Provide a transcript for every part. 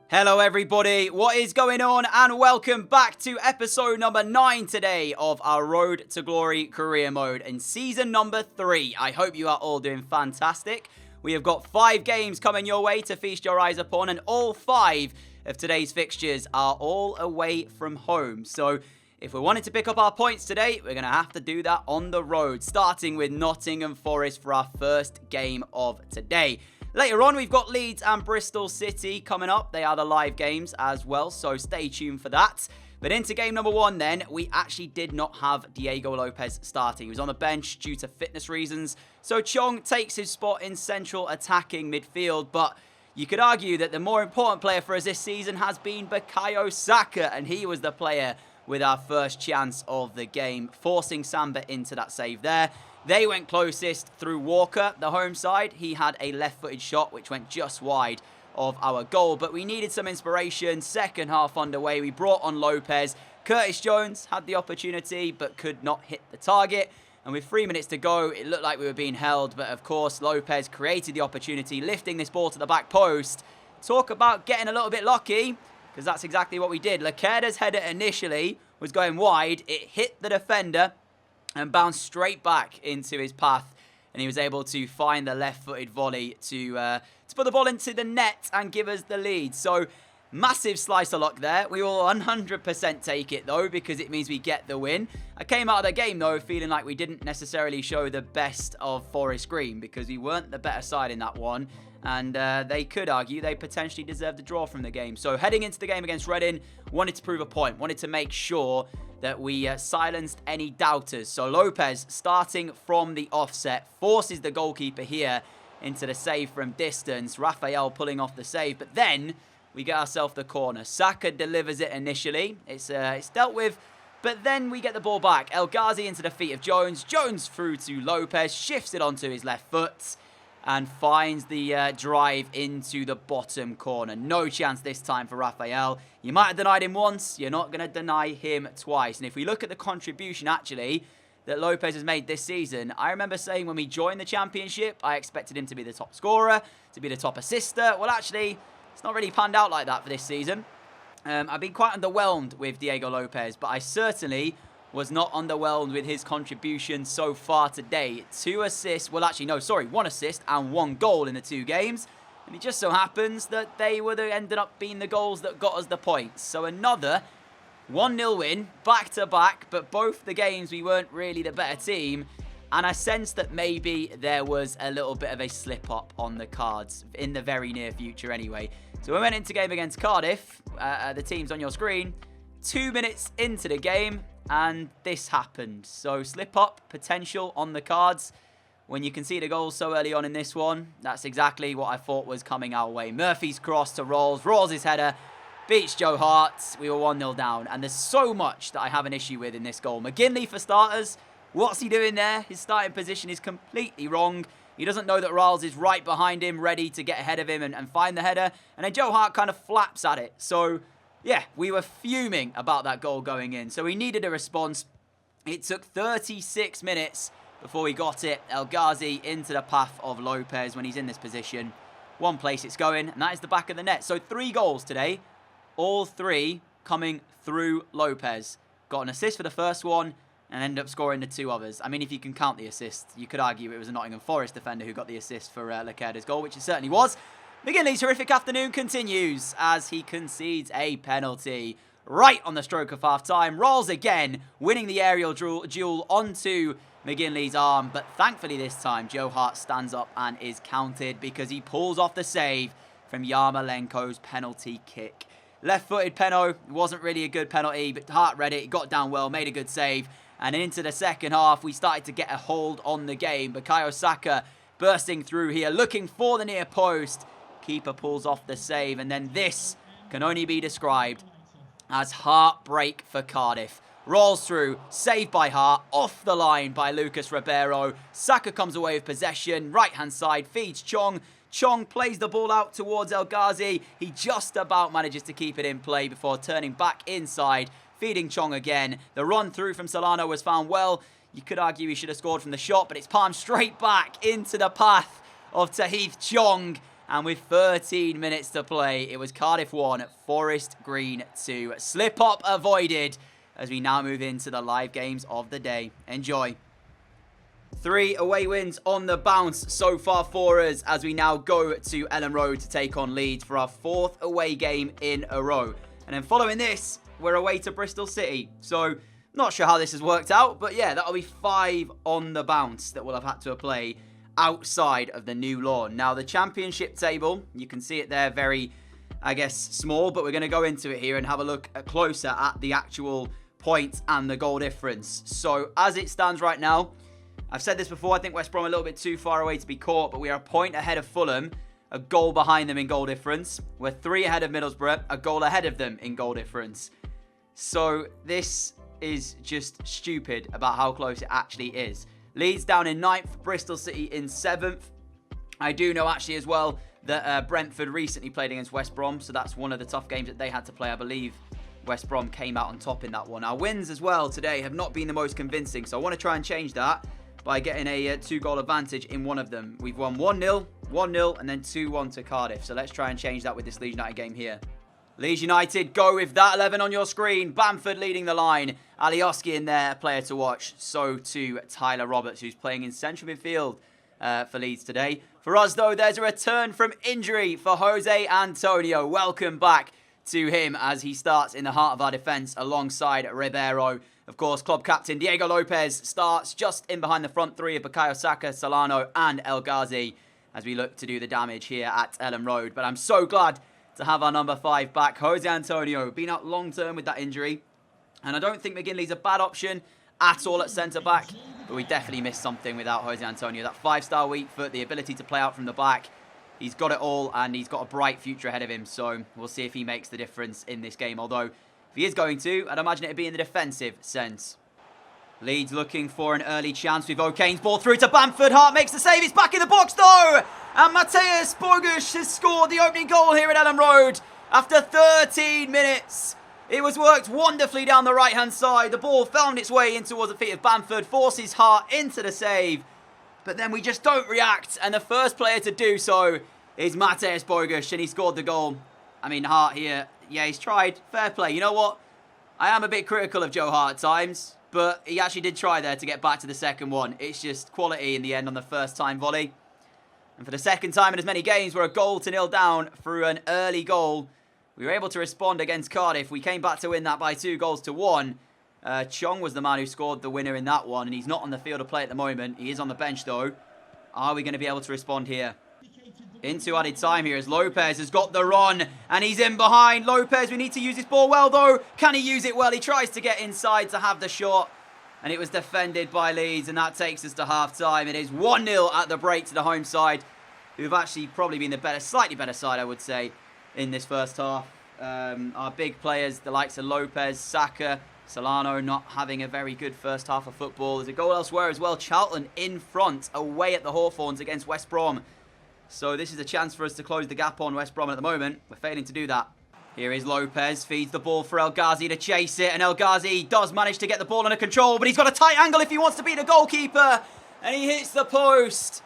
Hello everybody, what is going on, and welcome back to episode number 9 today of our Road to Glory career mode in season number 3. I hope you are all doing fantastic. We have got 5 games coming your way to feast your eyes upon, and all 5 of today's fixtures are all away from home. So if we wanted to pick up our points today, we're going to have to do that on the road, starting with Nottingham Forest for our first game of today. Later on, we've got Leeds and Bristol City coming up. They are the live games as well, so stay tuned for that. But into game number 1 then, we actually did not have Diego Lopez starting. He was on the bench due to fitness reasons. So Chong takes his spot in central attacking midfield, but you could argue that the more important player for us this season has been Bukayo Saka, and he was the player with our first chance of the game, forcing Samba into that save there. They went closest through Walker, the home side. He had a left-footed shot which went just wide of our goal, but we needed some inspiration. Second half underway, we brought on Lopez. Curtis Jones had the opportunity but could not hit the target. And with 3 minutes to go, it looked like we were being held, but of course Lopez created the opportunity, lifting this ball to the back post. Talk about getting a little bit lucky, because that's exactly what we did. Lacerda's header initially was going wide. It hit the defender and bounced straight back into his path, and he was able to find the left-footed volley to put the ball into the net and give us the lead. So massive slice of luck there. We will 100% take it though, because it means we get the win. I came out of the game though feeling like we didn't necessarily show the best of Forest Green, because we weren't the better side in that one, and they could argue they potentially deserved a draw from the game. So heading into the game against Reading, wanted to prove a point, wanted to make sure that we silenced any doubters. So Lopez, starting from the offset, forces the goalkeeper here into the save from distance. Raphael pulling off the save, but then we get ourselves the corner. Saka delivers it initially. It's dealt with, but then we get the ball back. El Ghazi into the feet of Jones. Jones through to Lopez, shifts it onto his left foot and finds the drive into the bottom corner. No chance this time for Raphael. You might have denied him once, you're not going to deny him twice. And if we look at the contribution, actually, that Lopez has made this season, I remember saying when we joined the Championship, I expected him to be the top scorer, to be the top assister. Well, actually, it's not really panned out like that for this season. I've been quite underwhelmed with Diego Lopez, but I certainly was not underwhelmed with his contribution so far today. 2 assists, well actually no, sorry, 1 assist and 1 goal in the 2 games. And it just so happens that they would have ended up being the goals that got us the points. So another 1-0 win, back-to-back, but both the games we weren't really the better team. And I sensed that maybe there was a little bit of a slip-up on the cards in the very near future anyway. So we went into game against Cardiff, the team's on your screen, 2 minutes into the game, and this happened. So slip-up potential on the cards. When you concede a goal so early on in this one, that's exactly what I thought was coming our way. Murphy's cross to Rolls. Rolls' header beats Joe Hart. We were 1-0 down. And there's so much that I have an issue with in this goal. McGinley, for starters, what's he doing there? His starting position is completely wrong. He doesn't know that Rolls is right behind him, ready to get ahead of him and find the header. And then Joe Hart kind of flaps at it. So yeah, we were fuming about that goal going in. So we needed a response. It took 36 minutes before we got it. El Ghazi into the path of Lopez when he's in this position. One place it's going, and that is the back of the net. So 3 goals today, all 3 coming through Lopez. Got an assist for the first one and ended up scoring the 2 others. I mean, if you can count the assist, you could argue it was a Nottingham Forest defender who got the assist for Lacerda's goal, which it certainly was. McGinley's horrific afternoon continues as he concedes a penalty right on the stroke of half-time. Rolls again, winning the aerial duel onto McGinley's arm, but thankfully this time Joe Hart stands up and is counted because he pulls off the save from Yarmolenko's penalty kick. Left-footed penalty, wasn't really a good penalty, but Hart read it, got down well, made a good save, and into the second half we started to get a hold on the game. Bukayo Saka bursting through here, looking for the near post. Keeper pulls off the save, and then this can only be described as heartbreak for Cardiff. Rolls through, saved by Hart, off the line by Lucas Ribeiro. Saka comes away with possession, right-hand side, feeds Chong. Chong plays the ball out towards El Ghazi. He just about manages to keep it in play before turning back inside, feeding Chong again. The run through from Solano was found well. You could argue he should have scored from the shot, but it's palmed straight back into the path of Tahith Chong. And with 13 minutes to play, it was Cardiff 1, Forest Green 2. Slip-up avoided as we now move into the live games of the day. Enjoy. 3 away wins on the bounce so far for us as we now go to Elland Road to take on Leeds for our 4th away game in a row. And then following this, we're away to Bristol City. So, not sure how this has worked out, but yeah, that'll be 5 on the bounce that we'll have had to play outside of the new lawn. Now, the championship table, you can see it there very, I guess, small, but we're going to go into it here and have a look closer at the actual points and the goal difference. So, as it stands right now, I've said this before, I think West Brom are a little bit too far away to be caught, but we are a point ahead of Fulham, a goal behind them in goal difference. We're 3 ahead of Middlesbrough, a goal ahead of them in goal difference. So this is just stupid about how close it actually is. Leeds down in 9th, Bristol City in 7th. I do know actually as well that Brentford recently played against West Brom, so that's one of the tough games that they had to play. I believe West Brom came out on top in that one. Our wins as well today have not been the most convincing, so I want to try and change that by getting a 2-goal advantage in one of them. We've won 1-0, 1-0, and then 2-1 to Cardiff. So let's try and change that with this Leeds United game here. Leeds United go with that 11 on your screen. Bamford leading the line. Alioski in there, a player to watch. So too Tyler Roberts, who's playing in central midfield for Leeds today. For us, though, there's a return from injury for Jose Antonio. Welcome back to him as he starts in the heart of our defence alongside Ribeiro. Of course, club captain Diego Lopez starts just in behind the front 3 of Bukayo Saka, Solano and El Ghazi as we look to do the damage here at Elland Road. But I'm so glad to have our number 5 back. Jose Antonio, been out long term with that injury. And I don't think McGinley's a bad option at all at centre-back. But we definitely missed something without Jose Antonio. That 5-star weak foot, the ability to play out from the back. He's got it all and he's got a bright future ahead of him. So we'll see if he makes the difference in this game. Although, if he is going to, I'd imagine it'd be in the defensive sense. Leeds looking for an early chance with O'Kane's ball through to Bamford. Hart makes the save. It's back in the box though. And Mateusz Bogusz has scored the opening goal here at Elland Road after 13 minutes. It was worked wonderfully down the right-hand side. The ball found its way in towards the feet of Bamford, forces Hart into the save. But then we just don't react. And the first player to do so is Mateusz Bogusz, and he scored the goal. I mean, Hart here, yeah, he's tried. Fair play. You know what? I am a bit critical of Joe Hart at times, but he actually did try there to get back to the second one. It's just quality in the end on the first time volley. And for the second time in as many games, we're a goal to 0 down through an early goal. We were able to respond against Cardiff. We came back to win that by 2 goals to 1. Chong was the man who scored the winner in that one, and he's not on the field of play at the moment. He is on the bench, though. Are we going to be able to respond here? Into added time here as Lopez has got the run and he's in behind. Lopez, we need to use this ball well though. Can he use it well? He tries to get inside to have the shot and it was defended by Leeds and that takes us to half time. It is 1-0 at the break to the home side, who've actually probably been the better, slightly better side, I would say, in this first half. Our big players, the likes of Lopez, Saka, Solano not having a very good first half of football. There's a goal elsewhere as well. Charlton in front away at the Hawthorns against West Brom. So this is a chance for us to close the gap on West Brom at the moment. We're failing to do that. Here is Lopez, feeds the ball for El Ghazi to chase it. And El Ghazi does manage to get the ball under control, but he's got a tight angle if he wants to beat the goalkeeper. And he hits the post.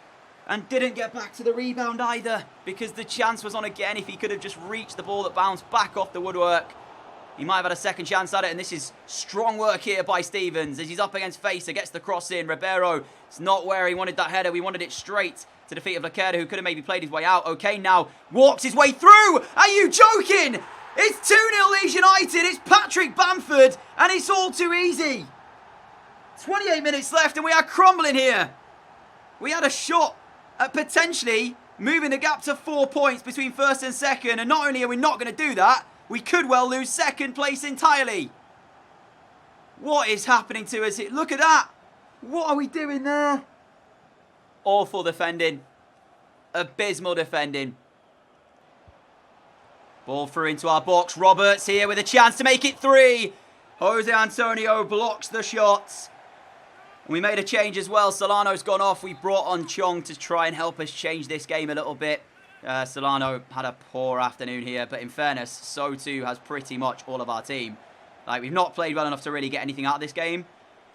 And didn't get back to the rebound either, because the chance was on again. If he could have just reached the ball that bounced back off the woodwork, he might have had a second chance at it. And this is strong work here by Stevens as he's up against Facer, gets the cross in. Ribeiro, it's not where he wanted that header. We wanted it straight to the feet of Lacerda, who could have maybe played his way out. Okay, now walks his way through. Are you joking? It's 2-0 Leeds United. It's Patrick Bamford, and it's all too easy. 28 minutes left, and we are crumbling here. We had a shot at potentially moving the gap to 4 points between first and second, and not only are we not going to do that, we could well lose second place entirely. What is happening to us here? Look at that. What are we doing there? Awful defending. Abysmal defending. Ball through into our box. Roberts here with a chance to make it 3. Jose Antonio blocks the shots. And we made a change as well. Solano's gone off. We brought on Chong to try and help us change this game a little bit. Solano had a poor afternoon here, but in fairness, so too has pretty much all of our team. Like, we've not played well enough to really get anything out of this game,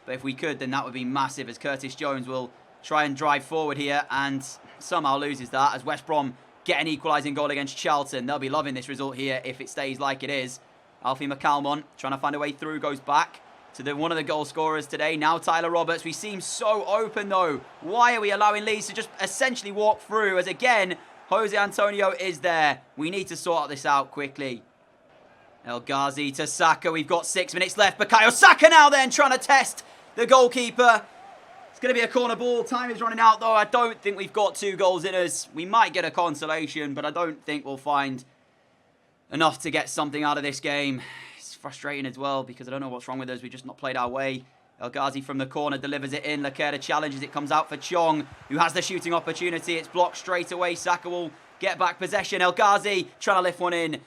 but if we could, then that would be massive, as Curtis Jones will try and drive forward here and somehow loses that as West Brom get an equalising goal against Charlton. They'll be loving this result here if it stays like it is. Alfie McCalmont trying to find a way through, goes back to one of the goal scorers today. Now Tyler Roberts. We seem so open though. Why are we allowing Leeds to just essentially walk through as again, Jose Antonio is there. We need to sort this out quickly. El Ghazi to Saka. We've got 6 minutes left. Bukayo Saka now then trying to test the goalkeeper. It's going to be a corner ball. Time is running out though. I don't think we've got 2 goals in us. We might get a consolation, but I don't think we'll find enough to get something out of this game. It's frustrating as well because I don't know what's wrong with us. We've just not played our way. El Ghazi from the corner delivers it in. Lacerda challenges. It comes out for Chong, who has the shooting opportunity. It's blocked straight away. Saka will get back possession. El Ghazi trying to lift one in.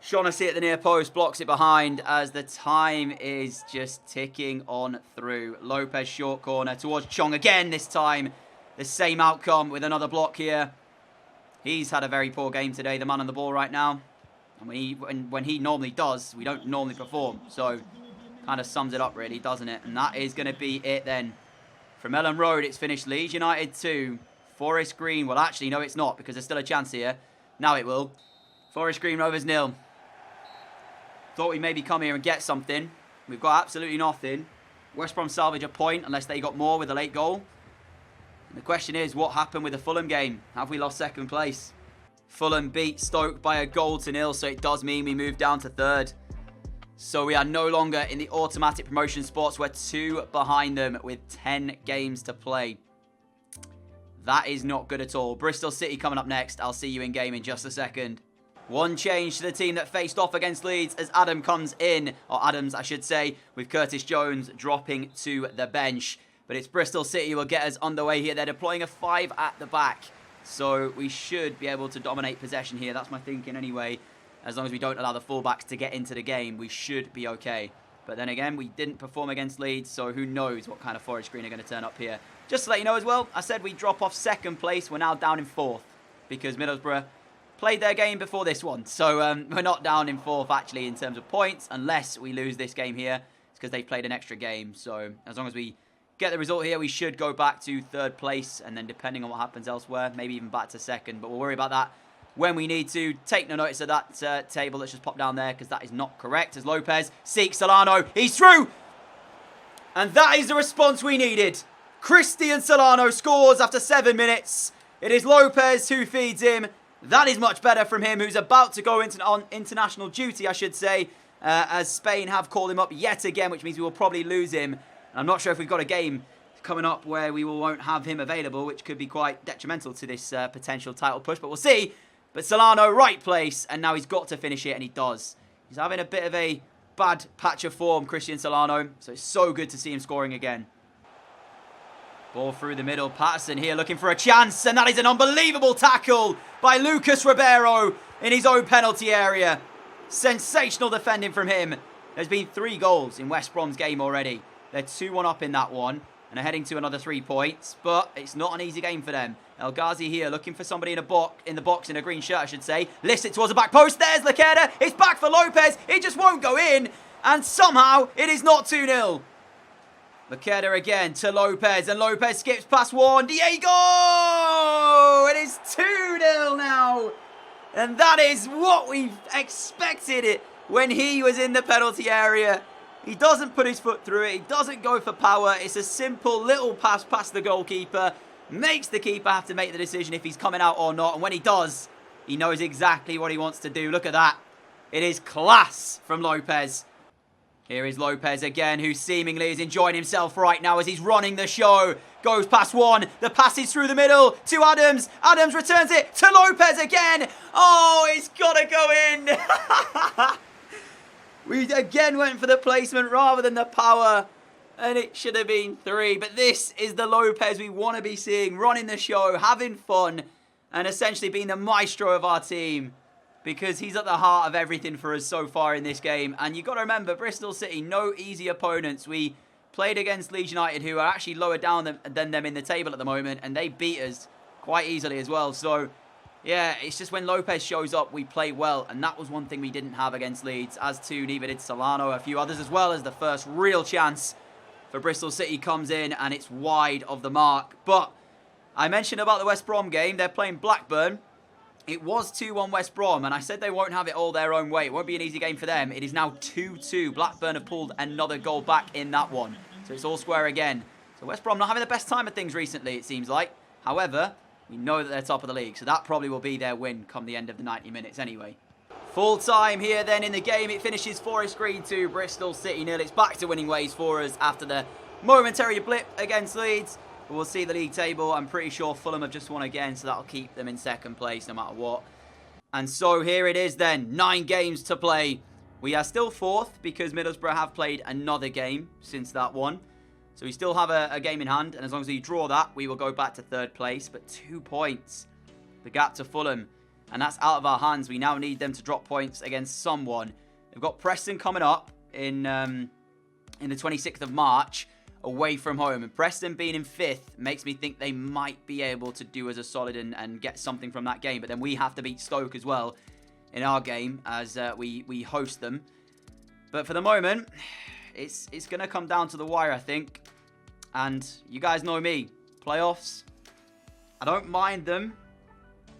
Shaughnessy at the near post blocks it behind as the time is just ticking on through. Lopez short corner towards Chong again this time. The same outcome with another block here. He's had a very poor game today, the man on the ball right now. And when he normally does, we don't normally perform. So kind of sums it up really, doesn't it? And that is going to be it then. From Ellen Road, it's finished Leeds United 2. Forest Green, well actually no it's not because there's still a chance here. Now it will. Forest Green Rovers 0. Thought we'd maybe come here and get something. We've got absolutely nothing. West Brom salvage a point unless they got more with a late goal. And the question is, what happened with the Fulham game? Have we lost second place? Fulham beat Stoke by a goal to 0, so it does mean we move down to 3rd. So we are no longer in the automatic promotion spots. We're 2 behind them with 10 games to play. That is not good at all. Bristol City coming up next. I'll see you in game in just a second. One change to the team that faced off against Leeds as Adam comes in, or Adams I should say, with Curtis Jones dropping to the bench. But it's Bristol City who will get us underway here. They're deploying a 5 at the back. So we should be able to dominate possession here. That's my thinking anyway. As long as we don't allow the fullbacks to get into the game, we should be okay. But then again, we didn't perform against Leeds, so who knows what kind of Forest Green are going to turn up here. Just to let you know as well, I said we drop off 2nd place. We're now down in 4th because Middlesbrough played their game before this one. So we're not down in 4th actually in terms of points unless we lose this game here. It's because they've played an extra game. So as long as we get the result here, we should go back to 3rd place. And then depending on what happens elsewhere, maybe even back to 2nd. But we'll worry about that when we need to. Take no notice of that table that's just popped down there because that is not correct. As Lopez seeks Solano. He's through! And that is the response we needed. Christian Solano scores after 7 minutes. It is Lopez who feeds him. That is much better from him, who's about to go on international duty, I should say, as Spain have called him up yet again, which means we will probably lose him. I'm not sure if we've got a game coming up where we won't have him available, which could be quite detrimental to this potential title push, but we'll see. But Solano, right place, and now he's got to finish it, and he does. He's having a bit of a bad patch of form, Christian Solano, so it's so good to see him scoring again. Ball through the middle. Patterson here looking for a chance. And that is an unbelievable tackle by Lucas Ribeiro in his own penalty area. Sensational defending from him. There's been 3 goals in West Brom's game already. They're 2-1 up in that one. And are heading to another 3 points. But it's not an easy game for them. El Ghazi here looking for somebody in the box in a green shirt, I should say. Lifts it towards the back post. There's Lacerda. It's back for Lopez. It just won't go in. And somehow it is not 2-0. Lacerda again to Lopez, and Lopez skips past one. Diego! It is 2-0 now. And that is what we've expected when he was in the penalty area. He doesn't put his foot through it. He doesn't go for power. It's a simple little pass past the goalkeeper. Makes the keeper have to make the decision if he's coming out or not. And when he does, he knows exactly what he wants to do. Look at that. It is class from Lopez. Here is Lopez again, who seemingly is enjoying himself right now as he's running the show. Goes past one. The pass is through the middle to Adams. Adams returns it to Lopez again. Oh, it's got to go in. We again went for the placement rather than the power. And it should have been 3. But this is the Lopez we want to be seeing. Running the show, having fun. And essentially being the maestro of our team. Because he's at the heart of everything for us so far in this game. And you've got to remember, Bristol City, no easy opponents. We played against Leeds United, who are actually lower down than them in the table at the moment. And they beat us quite easily as well. So, yeah, it's just when Lopez shows up, we play well. And that was one thing we didn't have against Leeds. As too, neither did Solano, a few others as well, as the first real chance for Bristol City comes in. And it's wide of the mark. But I mentioned about the West Brom game. They're playing Blackburn. It was 2-1 West Brom, and I said they won't have it all their own way. It won't be an easy game for them. It is now 2-2. Blackburn have pulled another goal back in that one. So it's all square again. So West Brom not having the best time of things recently, it seems like. However, we know that they're top of the league, so that probably will be their win come the end of the 90 minutes anyway. Full time here then in the game. It finishes Forest Green 2, Bristol City 0. It's back to winning ways for us after the momentary blip against Leeds. But we'll see the league table. I'm pretty sure Fulham have just won again, so that'll keep them in second place no matter what. And so here it is then. 9 games to play. We are still 4th because Middlesbrough have played another game since that one. So we still have a game in hand, and as long as we draw that, we will go back to 3rd place. But 2 points, the gap to Fulham, and that's out of our hands. We now need them to drop points against someone. They've got Preston coming up in the 26th of March, away from home. And Preston being in 5th makes me think they might be able to do us a solid and get something from that game. But then we have to beat Stoke as well in our game as we host them. But for the moment, it's going to come down to the wire, I think. And you guys know me. Playoffs, I don't mind them,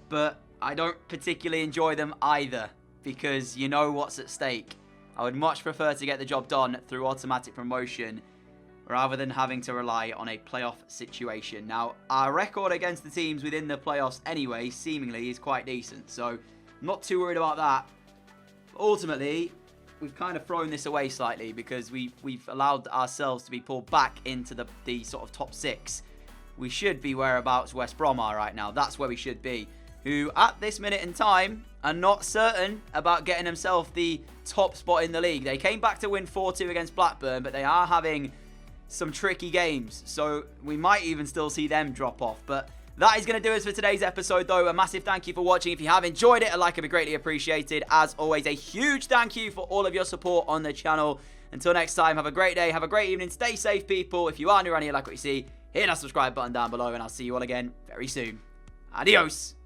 but I don't particularly enjoy them either because you know what's at stake. I would much prefer to get the job done through automatic promotion rather than having to rely on a playoff situation. Now, our record against the teams within the playoffs anyway, seemingly, is quite decent. So, I'm not too worried about that. But ultimately, we've kind of thrown this away slightly because we've allowed ourselves to be pulled back into the sort of top 6. We should be whereabouts West Brom are right now. That's where we should be. Who, at this minute in time, are not certain about getting themselves the top spot in the league. They came back to win 4-2 against Blackburn, but they are having some tricky games. So we might even still see them drop off. But that is going to do us for today's episode, though. A massive thank you for watching. If you have enjoyed it, a like would be greatly appreciated. As always, a huge thank you for all of your support on the channel. Until next time, have a great day, have a great evening. Stay safe, people. If you are new around here, like what you see, hit that subscribe button down below, and I'll see you all again very soon. Adios.